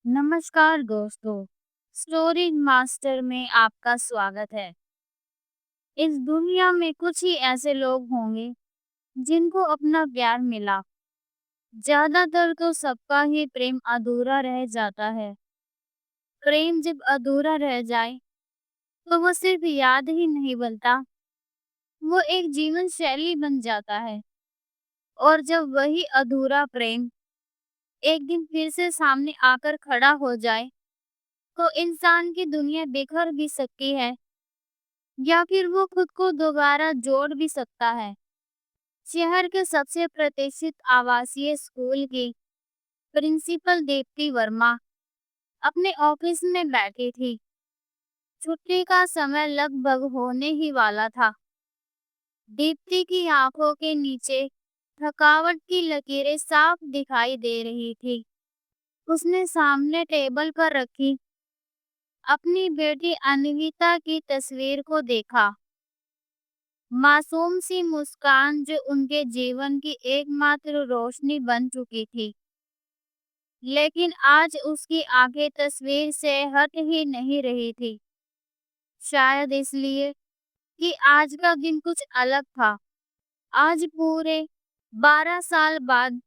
नमस्कार दोस्तों, story master में आपका स्वागत है। इस दुनिया में कुछ ही ऐसे लोग होंगे जिनको अपना प्यार मिला। ज्यादातर तो सबका ही प्रेम अधूरा रह जाता है। प्रेम जब अधूरा रह जाए तो वो सिर्फ याद ही नहीं बनता, वो एक जीवन शैली बन जाता है। और जब वही अधूरा प्रेम एक दिन फिर से सामने आकर खड़ा हो जाए तो इंसान की दुनिया बिखर भी सकती है या फिर वो खुद को दोबारा जोड़ भी सकता है। शहर के सबसे प्रतिष्ठित आवासीय स्कूल की प्रिंसिपल दीप्ति वर्मा अपने ऑफिस में बैठी थी। छुट्टी का समय लगभग होने ही वाला था। दीप्ति की आंखों के नीचे थकावट की लकीरें साफ दिखाई दे रही थी। उसने सामने टेबल पर रखी अपनी बेटी अन्विता की तस्वीर को देखा। मासूम सी मुस्कान जो उनके जीवन की एकमात्र रोशनी बन चुकी थी, लेकिन आज उसकी आंखें तस्वीर से हट ही नहीं रही थी। शायद इसलिए कि आज का दिन कुछ अलग था। आज पूरे 12 साल बाद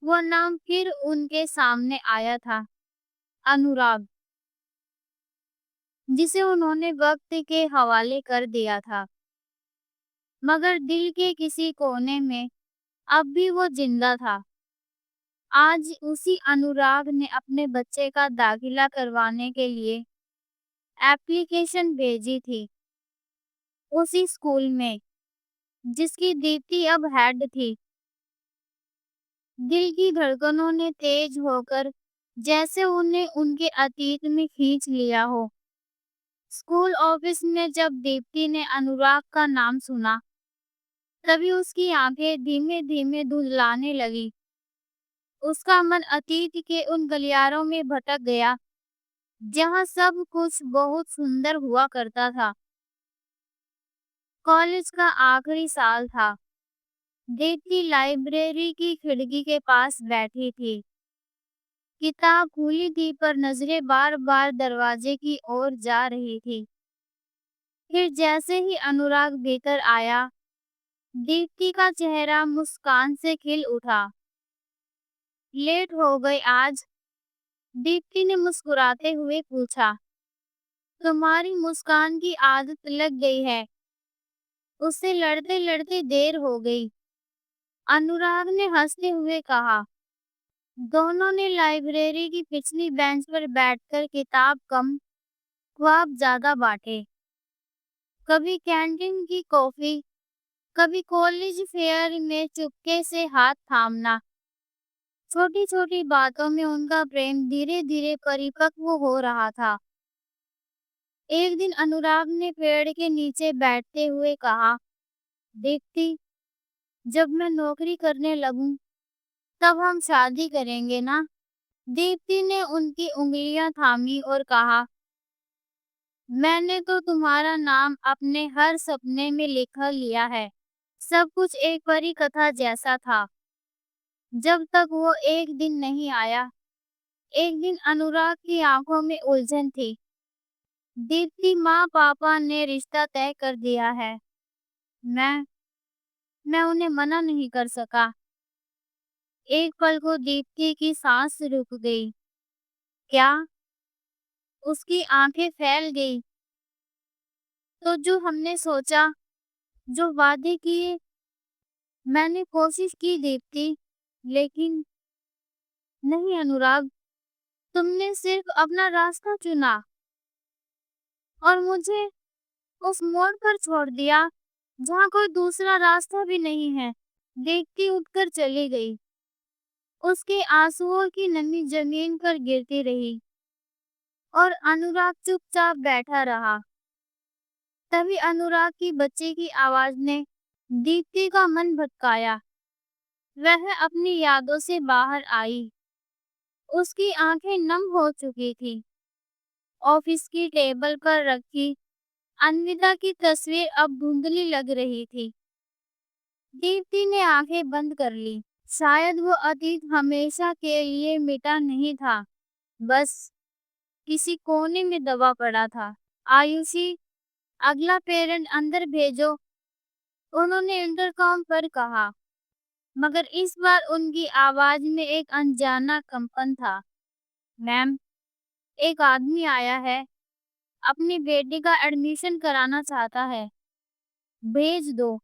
वो नाम फिर उनके सामने आया था, अनुराग, जिसे उन्होंने वक्त के हवाले कर दिया था। मगर दिल के किसी कोने में अब भी वो जिंदा था। आज उसी अनुराग ने अपने बच्चे का दाखिला करवाने के लिए एप्लीकेशन भेजी थी, उसी स्कूल में जिसकी दीप्ति अब हेड थी। दिल की धड़कनों ने तेज होकर जैसे उन्हें उनके अतीत में खींच लिया हो। स्कूल ऑफिस में जब दीप्ति ने अनुराग का नाम सुना, तभी उसकी आंखें धीमे धीमे धुंधलाने लगी। उसका मन अतीत के उन गलियारों में भटक गया जहाँ सब कुछ बहुत सुंदर हुआ करता था। कॉलेज का आखिरी साल था। दीप्ति लाइब्रेरी की खिड़की के पास बैठी थी। किताब खुली थी पर नजरें बार बार दरवाजे की ओर जा रही थी। फिर जैसे ही अनुराग भीतर आया, दीप्ति का चेहरा मुस्कान से खिल उठा। लेट हो गई आज? दीप्ति ने मुस्कुराते हुए पूछा। तुम्हारी मुस्कान की आदत लग गई है, उससे लड़ते लड़ते देर हो गई, अनुराग ने हंसते हुए कहा। दोनों ने लाइब्रेरी की पिछली बेंच पर बैठकर किताब कम ख्वाब ज्यादा बांटे। कभी कैंटीन की कॉफी, कभी कॉलेज फेयर में चुपके से हाथ थामना। छोटी छोटी बातों में उनका प्रेम धीरे धीरे परिपक्व हो रहा था। एक दिन अनुराग ने पेड़ के नीचे बैठते हुए कहा, दीप्ति, जब मैं नौकरी करने लगूं तब हम शादी करेंगे ना? दीप्ति ने उनकी उंगलियां थामी और कहा, मैंने तो तुम्हारा नाम अपने हर सपने में लिख लिया है। सब कुछ एक परी कथा जैसा था, जब तक वो एक दिन नहीं आया। एक दिन अनुराग की आंखों में उलझन थी। दीप्ति, माँ पापा ने रिश्ता तय कर दिया है। मैं मैं उन्हें मना नहीं कर सका। एक पल को दीप्ति की सांस रुक गई। क्या? उसकी आंखें फैल गई। तो जो हमने सोचा, जो वादे किए, मैंने कोशिश की दीप्ति, लेकिन नहीं अनुराग, तुमने सिर्फ अपना रास्ता चुना और मुझे उस मोड़ पर छोड़ दिया जहाँ कोई दूसरा रास्ता भी नहीं है। देखती उठकर चली गई। उसके आंसुओं की नमी जमीन पर गिरती रही और अनुराग चुपचाप बैठा रहा। तभी अनुराग की बच्चे की आवाज ने दीप्ति का मन भटकाया। वह अपनी यादों से बाहर आई। उसकी आंखें नम हो चुकी थी। ऑफिस की टेबल पर रखी अन्विता की तस्वीर अब धुंधली लग रही थी। दीप्ति ने आंखें बंद कर ली। शायद वो अतीत हमेशा के लिए मिटा नहीं था, बस किसी कोने में दबा पड़ा था। आयुषी, अगला पेरेंट अंदर भेजो, उन्होंने इंटरकॉम पर कहा, मगर इस बार उनकी आवाज में एक अनजाना कंपन था। मैम, एक आदमी आया है, अपनी बेटी का एडमिशन कराना चाहता है, भेज दो।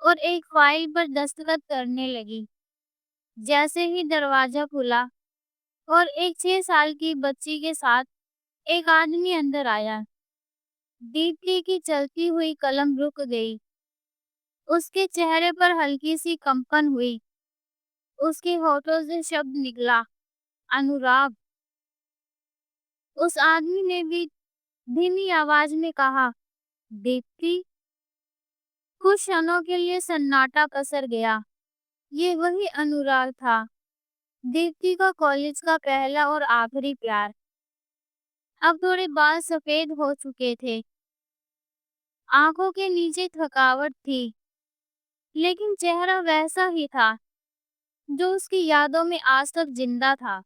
और एक फाइल पर दस्तखत करने लगी। जैसे ही दरवाजा खुला और एक 6 साल की बच्ची के साथ एक आदमी अंदर आया, दीप्ति की चलती हुई कलम रुक गई। उसके चेहरे पर हल्की सी कंपन हुई। उसके होठों से शब्द निकला, अनुराग। उस आदमी ने भी धीमी आवाज में कहा, दीप्ति। कुछ क्षणों के लिए सन्नाटा पसर गया। ये वही अनुराग था, दीप्ति का कॉलेज का पहला और आखिरी प्यार। अब थोड़े बाल सफेद हो चुके थे, आंखों के नीचे थकावट थी, लेकिन चेहरा वैसा ही था जो उसकी यादों में आज तक जिंदा था।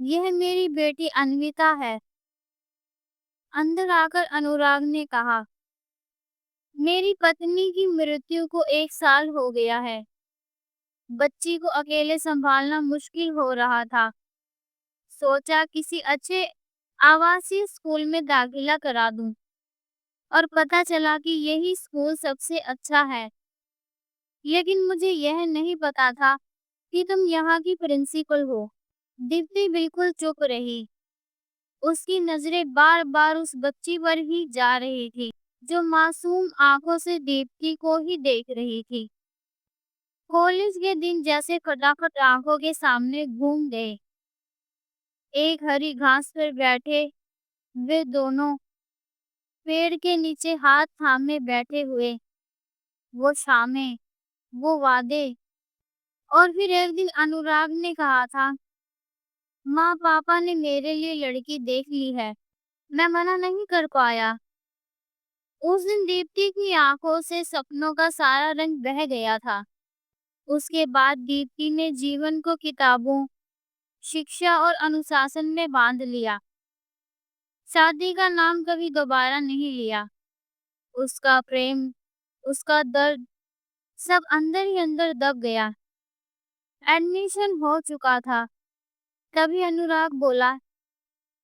यह मेरी बेटी अन्विता है, अंदर आकर अनुराग ने कहा। मेरी पत्नी की मृत्यु को 1 साल हो गया है। बच्ची को अकेले संभालना मुश्किल हो रहा था। सोचा किसी अच्छे आवासीय स्कूल में दाखिला करा दूं, और पता चला कि यही स्कूल सबसे अच्छा है। लेकिन मुझे यह नहीं पता था कि तुम यहाँ की प्रिंसिपल हो। दीप्ति बिल्कुल चुप रही। उसकी नजरें बार-बार उस बच्ची पर ही जा रही थी, जो मासूम आंखों से दीप्ति को ही देख रही थी। कॉलेज के दिन जैसे फटाफट आंखों के सामने घूम गए। एक हरी घास पर बैठे वे दोनों, पेड़ के नीचे हाथ थामे बैठे हुए, वो शामें, वो वादे। और फिर एक दिन अनुराग ने कहा था, माँ पापा ने मेरे लिए लड़की देख ली है। मैं मना नहीं कर पाया। उस दिन दीप्ति की आंखों से सपनों का सारा रंग बह गया था। उसके बाद दीप्ति ने जीवन को किताबों, शिक्षा और अनुशासन में बांध लिया। शादी का नाम कभी दोबारा नहीं लिया। उसका प्रेम, उसका दर्द, सब अंदर ही अंदर दब गया। एडमिशन हो चुका था। तभी अनुराग बोला,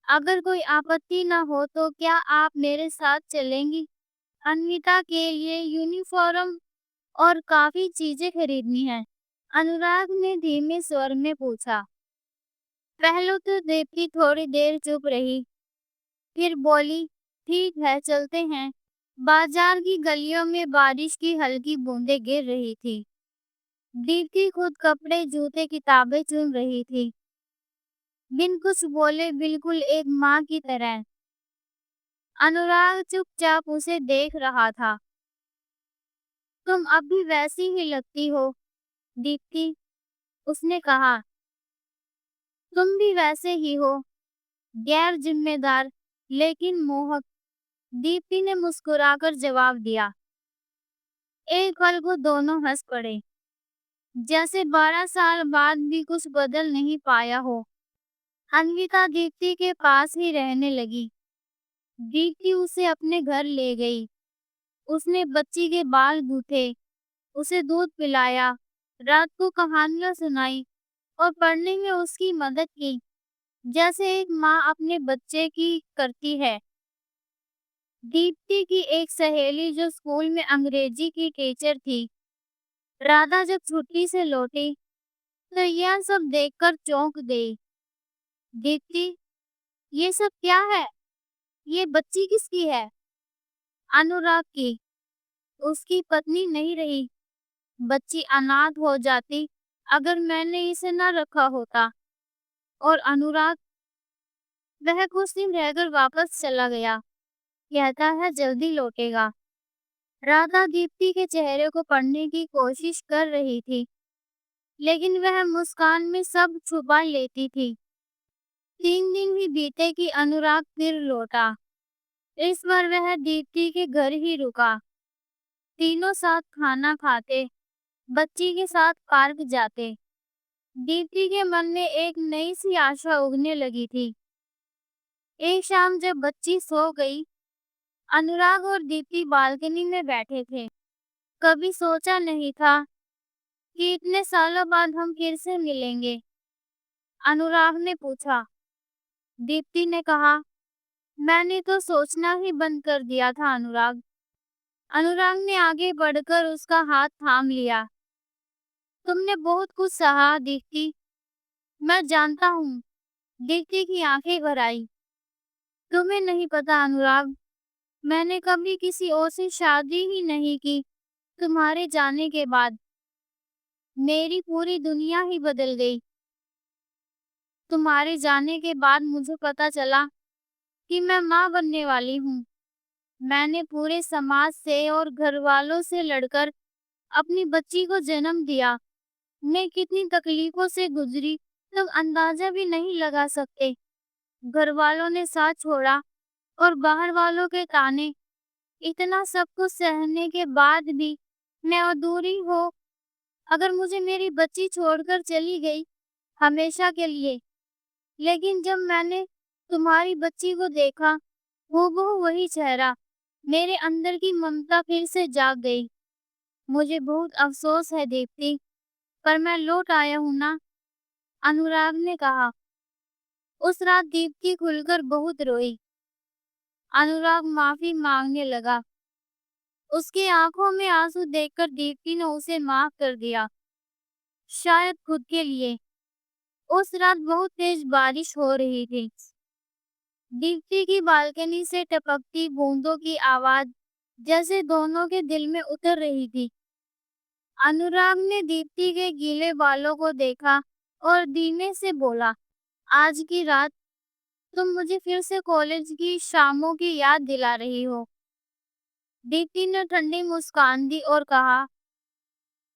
अगर कोई आपत्ति ना हो तो क्या आप मेरे साथ चलेंगी? अन्विता के लिए यूनिफॉर्म और काफी चीजें खरीदनी है। अनुराग ने धीमे स्वर में पूछा। पहले तो दीप्ति थोड़ी देर चुप रही, फिर बोली, ठीक है चलते हैं। बाजार की गलियों में बारिश की हल्की बूंदें गिर रही थी। दीप्ति खुद कपड़े, जूते, किताबें चुन रही थी, बिन कुछ बोले, बिल्कुल एक माँ की तरह। अनुराग चुपचाप उसे देख रहा था। तुम अब भी वैसी ही लगती हो, दीप्ति, उसने कहा। तुम भी वैसे ही हो, गैर जिम्मेदार, लेकिन मोहक, दीप्ति ने मुस्कुराकर जवाब दिया। एक पल को दोनों हंस पड़े, जैसे 12 साल बाद भी कुछ बदल नहीं पाया हो। अन्विता दीप्ति के पास ही रहने लगी। दीप्ति उसे अपने घर ले गई। उसने बच्ची के बाल गूंथे, उसे दूध पिलाया, रात को कहानियां सुनाई और पढ़ने में उसकी मदद की, जैसे एक माँ अपने बच्चे की करती है। दीप्ति की एक सहेली जो स्कूल में अंग्रेजी की टीचर थी, राधा, जब छुट्टी से लौटी तो यह सब देखकर चौंक गई। दीप्ति, ये सब क्या है? ये बच्ची किसकी है? अनुराग की। उसकी पत्नी नहीं रही। बच्ची अनाथ हो जाती अगर मैंने इसे न रखा होता। और अनुराग, वह कुछ दिन रहकर वापस चला गया, कहता है जल्दी लौटेगा। राधा दीप्ति के चेहरे को पढ़ने की कोशिश कर रही थी, लेकिन वह मुस्कान में सब छुपा लेती थी। 3 दिन ही बीते कि अनुराग फिर लौटा। इस बार वह दीप्ति के घर ही रुका। तीनों साथ खाना खाते, बच्ची के साथ पार्क जाते। दीप्ति के मन में एक नई सी आशा उगने लगी थी। एक शाम जब बच्ची सो गई, अनुराग और दीप्ति बालकनी में बैठे थे। कभी सोचा नहीं था कि इतने सालों बाद हम फिर से मिलेंगे। अनुराग ने पूछा। दीप्ति ने कहा, मैंने तो सोचना ही बंद कर दिया था अनुराग। अनुराग ने आगे बढ़कर उसका हाथ थाम लिया। तुमने बहुत कुछ सहा दीप्ति, मैं जानता हूँ। दीप्ति की आंखें भर आई। तुम्हें नहीं पता अनुराग, मैंने कभी किसी और से शादी ही नहीं की। तुम्हारे जाने के बाद मेरी पूरी दुनिया ही बदल गई। तुम्हारे जाने के बाद मुझे पता चला कि मैं माँ बनने वाली हूँ। मैंने पूरे समाज से और घर वालों से लड़कर अपनी बच्ची को जन्म दिया। मैं कितनी तकलीफों से गुजरी, तुम अंदाजा भी नहीं लगा सकते। घर वालों ने साथ छोड़ा और बाहर वालों के ताने, इतना सब कुछ सहने के बाद भी मैं अधूरी हो। अगर मुझे मेरी बच्ची छोड़कर चली गई हमेशा के लिए, लेकिन जब मैंने तुम्हारी बच्ची को देखा, हूबहू वही चेहरा, मेरे अंदर की ममता फिर से जाग गई। मुझे बहुत अफसोस है दीप्ति, पर मैं लौट आया हूँ ना, अनुराग ने कहा। उस रात दीप्ति खुलकर बहुत रोई। अनुराग माफी मांगने लगा। उसकी आंखों में आंसू देखकर दीप्ति ने उसे माफ कर दिया, शायद खुद के लिए। उस रात बहुत तेज बारिश हो रही थी। दीप्ति की बालकनी से टपकती बूंदों की आवाज जैसे दोनों के दिल में उतर रही थी। अनुराग ने दीप्ति के गीले बालों को देखा और धीमे से बोला, आज की रात तुम मुझे फिर से कॉलेज की शामों की याद दिला रही हो। दीप्ति ने ठंडी मुस्कान दी और कहा,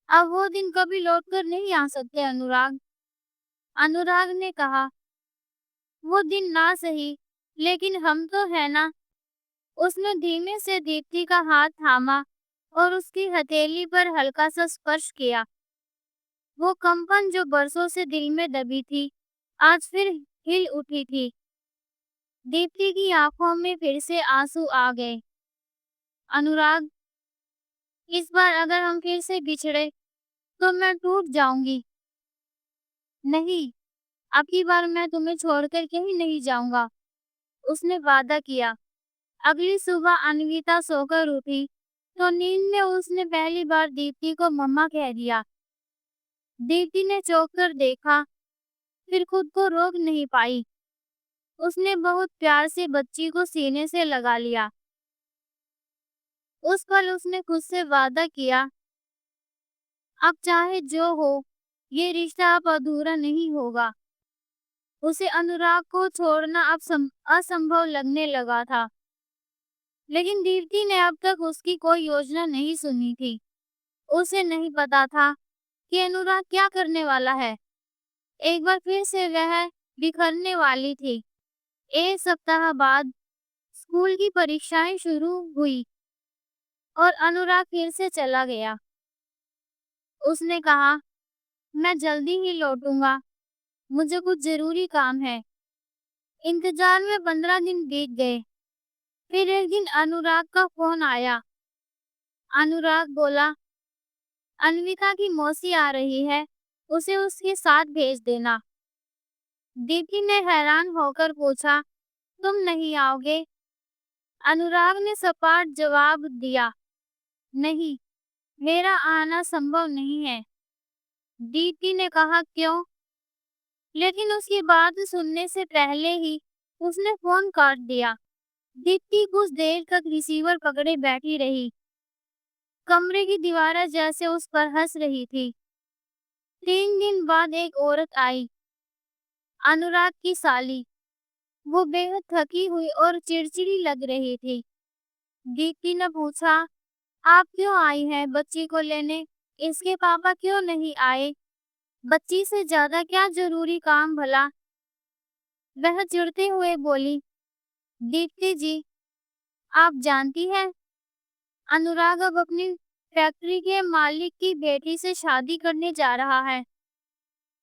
अब वो दिन कभी लौटकर नहीं आ सकते अनुराग। अनुराग ने कहा, वो दिन ना सही, लेकिन हम तो है ना। उसने धीमे से दीप्ति का हाथ थामा और उसकी हथेली पर हल्का सा स्पर्श किया। वो कंपन जो बरसों से दिल में दबी थी, आज फिर हिल उठी थी। दीप्ति की आंखों में फिर से आंसू आ गए। अनुराग, इस बार अगर हम फिर से बिछड़े तो मैं टूट जाऊंगी। नहीं, अब की बार मैं तुम्हें छोड़कर कहीं नहीं जाऊंगा, उसने वादा किया। अगली सुबह अन्विता सोकर उठी तो नींद में उसने पहली बार दीप्ति को मम्मा कह दिया। दीप्ति ने चौंक कर देखा, फिर खुद को रोक नहीं पाई। उसने बहुत प्यार से बच्ची को सीने से लगा लिया। उस पल उसने खुद से वादा किया, अब चाहे जो हो, ये रिश्ता अब अधूरा नहीं होगा। उसे अनुराग को छोड़ना अब असंभव लगने लगा था, लेकिन दीप्ति ने अब तक उसकी कोई योजना नहीं सुनी थी। उसे नहीं पता था कि अनुराग क्या करने वाला है। एक बार फिर से वह बिखरने वाली थी। एक सप्ताह बाद स्कूल की परीक्षाएं शुरू हुई और अनुराग फिर से चला गया। उसने कहा, मैं जल्दी ही लौटूंगा, मुझे कुछ जरूरी काम है। इंतजार में 15 दिन बीत गए। फिर एक दिन अनुराग का फोन आया। अनुराग बोला, अन्विता की मौसी आ रही है, उसे उसके साथ भेज देना। दीप्ति ने हैरान होकर पूछा, तुम नहीं आओगे? अनुराग ने सपाट जवाब दिया, नहीं, मेरा आना संभव नहीं है। दीप्ति ने कहा, क्यों? लेकिन उसकी बात सुनने से पहले ही उसने फोन काट दिया। दीप्ति कुछ देर तक रिसीवर पकड़े बैठी रही। कमरे की दीवारें जैसे उस पर हंस रही थी। 3 दिन बाद एक औरत आई, अनुराग की साली। वो बेहद थकी हुई और चिड़चिड़ी लग रही थी। दीप्ति ने पूछा, आप क्यों आई हैं बच्ची को लेने? इसके पापा क्यों नहीं आए? बच्ची से ज्यादा क्या जरूरी काम भला? वह चिढ़ते हुए बोली, दीप्ति जी, आप जानती हैं, अनुराग अब अपनी फैक्ट्री के मालिक की बेटी से शादी करने जा रहा है।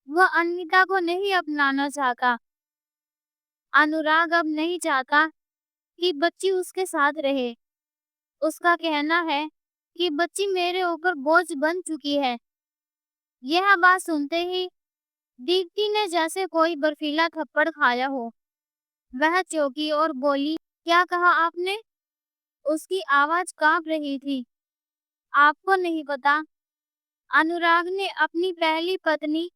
वह अन्विता को नहीं अपनाना चाहता। अनुराग अब नहीं चाहता कि बच्ची उसके साथ रहे। उसका कहना है कि बच्ची मेरे ऊपर बोझ बन चुकी है। यह बात सुनते ही दीप्ति ने जैसे कोई बर्फीला थप्पड़ खाया हो। वह चौंकी और बोली, क्या कहा आपने? उसकी आवाज कांप रही थी। आपको नहीं पता, अनुराग ने अपनी पहली पत्नी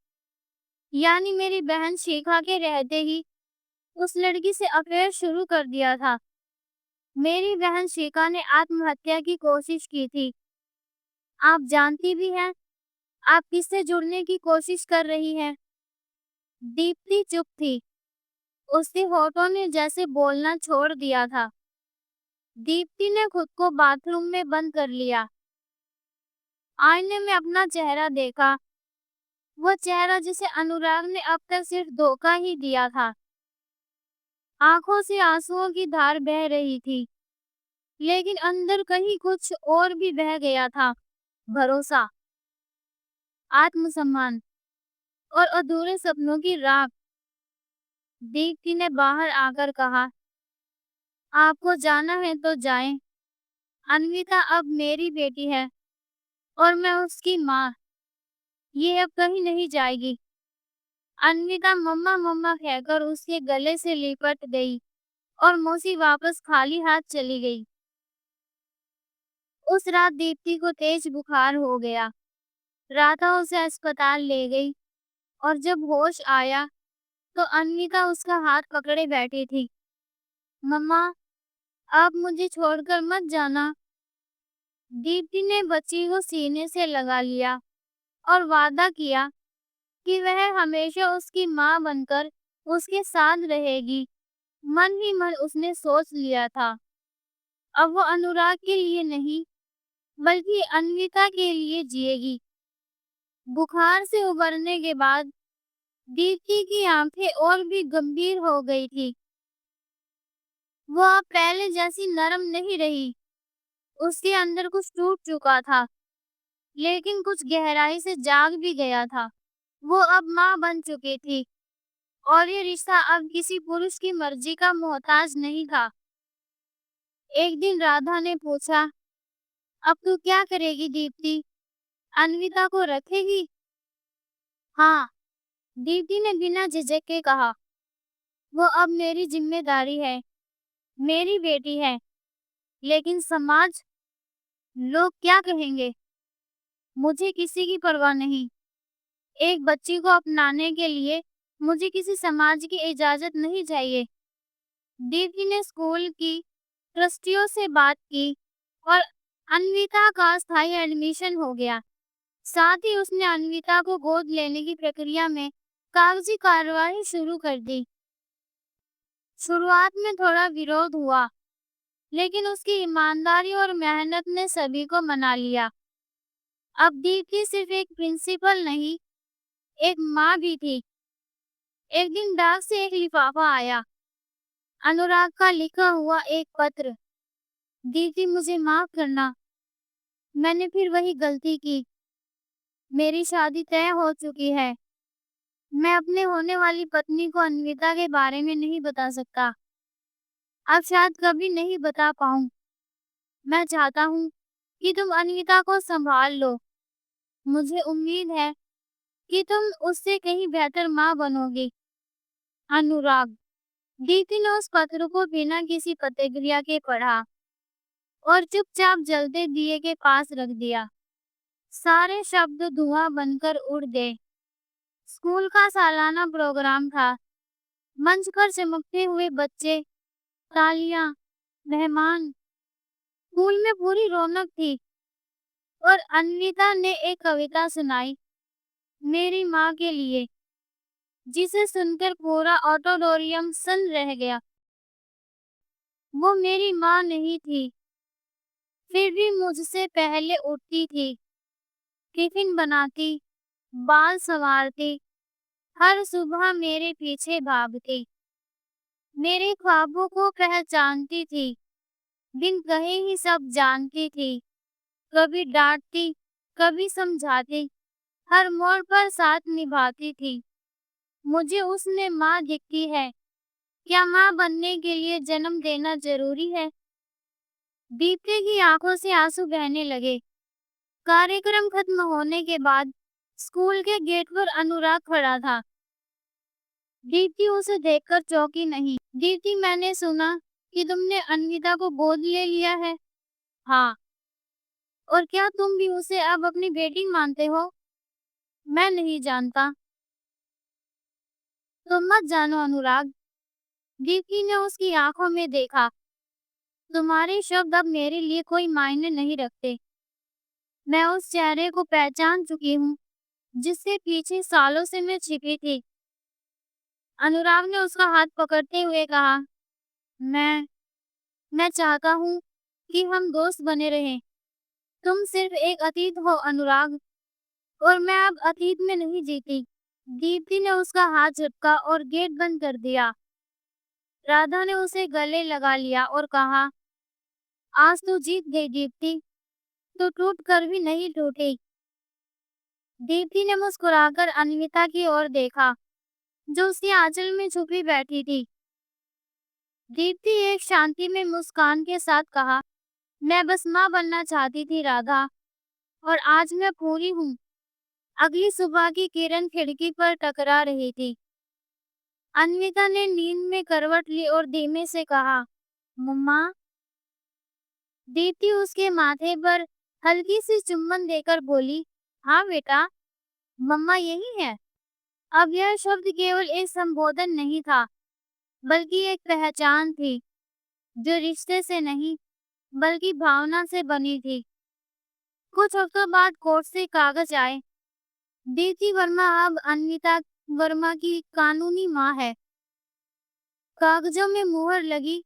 यानी मेरी बहन शिखा के रहते ही उस लड़की से अफेयर शुरू कर दिया था। मेरी बहन शिखा ने आत्महत्या की कोशिश की थी। आप जानती भी हैं आप किससे जुड़ने की कोशिश कर रही हैं? दीप्ति चुप थी। उसके होठों ने जैसे बोलना छोड़ दिया था। दीप्ति ने खुद को बाथरूम में बंद कर लिया। आईने में अपना चेहरा देखा। वो चेहरा जिसे अनुराग ने अब तक सिर्फ धोखा ही दिया था। आंखों से आंसुओं की धार बह रही थी, लेकिन अंदर कहीं कुछ और भी बह गया था। भरोसा, आत्मसम्मान और अधूरे सपनों की राख। दीप्ति ने बाहर आकर कहा, आपको जाना है तो जाएं। अन्विता अब मेरी बेटी है और मैं उसकी माँ। ये अब कहीं नहीं जाएगी। अन्विता मम्मा मम्मा कहकर उसके गले से लिपट गई और मौसी वापस खाली हाथ चली गई। उस रात दीप्ति को तेज बुखार हो गया। राधा उसे अस्पताल ले गई और जब होश आया तो अन्विता उसका हाथ पकड़े बैठी थी। मम्मा, आप मुझे छोड़कर मत जाना। दीप्ति ने बच्ची को सीने से लगा लिया और वादा किया कि वह हमेशा उसकी माँ बनकर उसके साथ रहेगी। मन ही मन उसने सोच लिया था, अब वो अनुराग के लिए नहीं, बल्कि अन्विता के लिए जिएगी। बुखार से उबरने के बाद दीप्ति की आंखें और भी गंभीर हो गई थी। वो अब पहले जैसी नरम नहीं रही। उसके अंदर कुछ टूट चुका था, लेकिन कुछ गहराई से जाग भी गया था। वो अब माँ बन चुकी थी और ये रिश्ता अब किसी पुरुष की मर्जी का मोहताज नहीं था। एक दिन राधा ने पूछा, अब तू क्या करेगी दीप्ति? अन्विता को रखेगी? हाँ, दीप्ति ने बिना झिझक के कहा। वो अब मेरी जिम्मेदारी है, मेरी बेटी है। लेकिन समाज, लोग क्या कहेंगे? मुझे किसी की परवाह नहीं। एक बच्ची को अपनाने के लिए मुझे किसी समाज की इजाजत नहीं चाहिए। दीप्ति ने स्कूल की ट्रस्टियों से बात की और अन्विता का स्थायी एडमिशन हो गया। साथ ही उसने अन्विता को गोद लेने की प्रक्रिया में कागजी कार्रवाई शुरू कर दी। शुरुआत में थोड़ा विरोध हुआ, लेकिन उसकी ईमानदारी और मेहनत ने सभी को मना लिया। अब दीप्ति सिर्फ एक प्रिंसिपल नहीं, एक माँ भी थी। एक दिन डाक से एक लिफाफा आया, अनुराग का लिखा हुआ एक पत्र। दीप्ति, मुझे माफ करना, मैंने फिर वही गलती की। मेरी शादी तय हो चुकी है। मैं अपने होने वाली पत्नी को अन्विता के बारे में नहीं बता सकता। अब शायद कभी नहीं बता पाऊं। मैं चाहता हूँ कि तुम अन्विता को संभाल लो। मुझे उम्मीद है कि तुम उससे कहीं बेहतर माँ बनोगी। अनुराग। दीप्ति ने उस पत्र को बिना किसी प्रतिक्रिया के पढ़ा और चुपचाप जलते दिए के पास रख दिया। सारे शब्द धुआं बनकर उड़ गए। स्कूल का सालाना प्रोग्राम था। मंच पर चमकते हुए बच्चे, तालियां, मेहमान, स्कूल में पूरी रौनक थी और अन्विता ने एक कविता सुनाई, मेरी माँ के लिए, जिसे सुनकर पूरा ऑडिटोरियम सन्न रह गया। वो मेरी माँ नहीं थी, फिर भी मुझसे पहले उठती थी, टिफिन बनाती, बाल संवारती, हर सुबह मेरे पीछे भागती, मेरे ख्वाबों को पहचानती थी, बिन कहे ही सब जानती थी, कभी डांटती, कभी समझाती, हर मोड़ पर साथ निभाती थी। मुझे उसमें माँ दिखती है। क्या माँ बनने के लिए जन्म देना ज़रूरी है? दीप्ति की आंखों से आंसू बहने लगे। कार्यक्रम खत्म होने के बाद स्कूल के गेट पर अनुराग खड़ा था। दीप्ति उसे देखकर चौंकी नहीं। दीप्ति, मैंने सुना कि तुमने अन्विता को गोद ले लिया है। हाँ। और क्या तुम भी उसे अब अपनी बेटी मानते हो? मैं नहीं जानता। तुम मत जानो अनुराग। दीप्ति ने उसकी आंखों में देखा। तुम्हारे शब्द अब मेरे लिए कोई मायने नहीं रखते। मैं उस चेहरे को पहचान चुकी हूँ जिससे पीछे सालों से मैं छिपी थी। अनुराग ने उसका हाथ पकड़ते हुए कहा, मैं मैं चाहता हूँ कि हम दोस्त बने रहें। तुम सिर्फ एक अतीत हो अनुराग, और मैं अब अतीत में नहीं जीती। दीप्ति ने उसका हाथ झटका और गेट बंद कर दिया। राधा ने उसे गले लगा लिया और कहा, आज तू जीत गई दीप्ति, तू टूट कर भी नहीं टूटी। दीप्ति ने मुस्कुराकर अन्विता की ओर देखा, जो उसके आंचल में छुपी बैठी थी। दीप्ति एक शांति में मुस्कान के साथ कहा, मैं बस माँ बनना चाहती थी राधा, और आज मैं पूरी हूँ। अगली सुबह की किरण खिड़की पर टकरा रही थी। अन्विता ने नींद में करवट ली और धीमे से कहा, मम्मा। दीप्ति उसके माथे पर हल्की सी चुम्बन देकर बोली, हाँ बेटा, मम्मा यही है। अब यह शब्द केवल एक संबोधन नहीं था, बल्कि एक पहचान थी, जो रिश्ते से नहीं, बल्कि भावना से बनी थी। कुछ हफ्तों बाद कोर्ट से कागज आए। दीप्ति वर्मा अब अन्विता वर्मा की कानूनी माँ है। कागजों में मुहर लगी,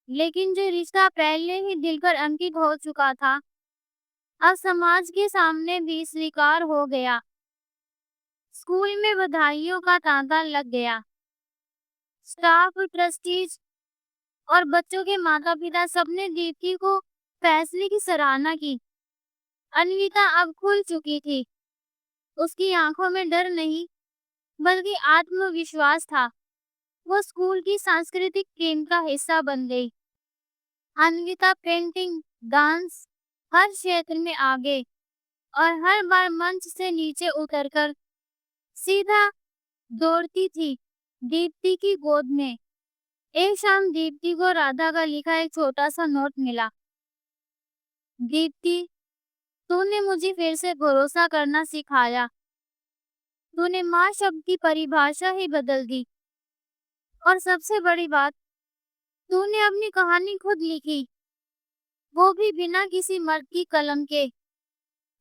लेकिन जो रिश्ता पहले ही दिल पर अंकित हो चुका था, अब समाज के सामने भी स्वीकार हो गया। स्कूल में बधाइयों का तांता लग गया। स्टाफ, ट्रस्टीज और बच्चों के माता-पिता सबने दीप्ति को फैसले की सराहना की। अन्विता अब खुल चुकी थी। उसकी आंखों में डर नहीं, बल्कि आत्मविश्वास था। वो स्कूल की सांस्कृतिक टीम का हिस्सा बन गई। अन्विता पेंटिंग, डांस, हर क्षेत्र में आगे, और हर बार मंच से नीचे उतरकर सीधा दौड़ती थी दीप्ति की गोद में। एक शाम दीप्ति को राधा का लिखा एक छोटा सा नोट मिला। दीप्ति, तूने मुझे फिर से भरोसा करना सिखाया। तूने माँ शब्द की परिभाषा ही बदल दी। और सबसे बड़ी बात, तूने अपनी कहानी खुद लिखी, वो भी बिना किसी मर्द की कलम के।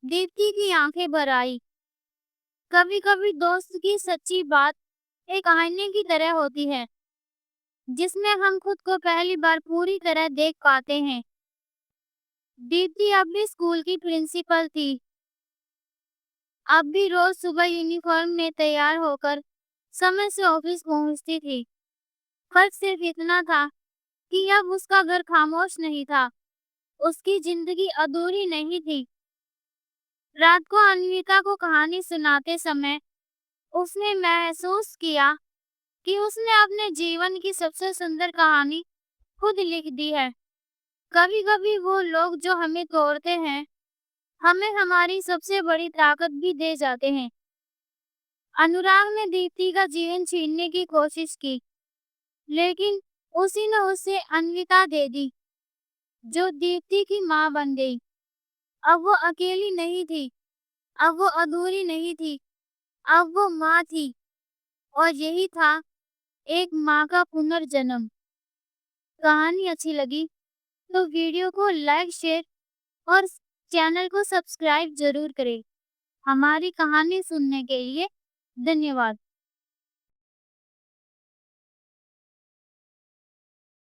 दीप्ति की आंखें भर आई। कभी-कभी दोस्त की सच्ची बात एक आईने की तरह होती है, जिसमें हम खुद को पहली बार पूरी तरह देख पाते हैं। दीप्ति अब भी स्कूल की प्रिंसिपल थी। अब भी रोज सुबह यूनिफॉर्म में तैयार होकर समय से ऑफिस पहुंचती थी। फर्क सिर्फ इतना था कि अब उसका घर खामोश नहीं था, उसकी जिंदगी अधूरी नहीं थी। रात को अन्विता को कहानी सुनाते समय उसने महसूस किया कि उसने अपने जीवन की सबसे सुंदर कहानी खुद लिख दी है। कभी-कभी वो लोग जो हमें तोड़ते हैं, हमें हमारी सबसे बड़ी ताकत भी दे जाते हैं। अनुराग ने दीप्ति का जीवन छीनने की कोशिश की, लेकिन उसी ने उसे अन्विता दे दी, जो दीप्ति की माँ बन गई। अब वो अकेली नहीं थी, अब वो अधूरी नहीं थी, अब वो माँ थी, और यही था एक माँ का पुनर्जन्म। कहानी अच्छी लगी तो वीडियो को लाइक, शेयर और चैनल को सब्सक्राइब जरूर करें। हमारी कहानी सुनने के लिए धन्यवाद।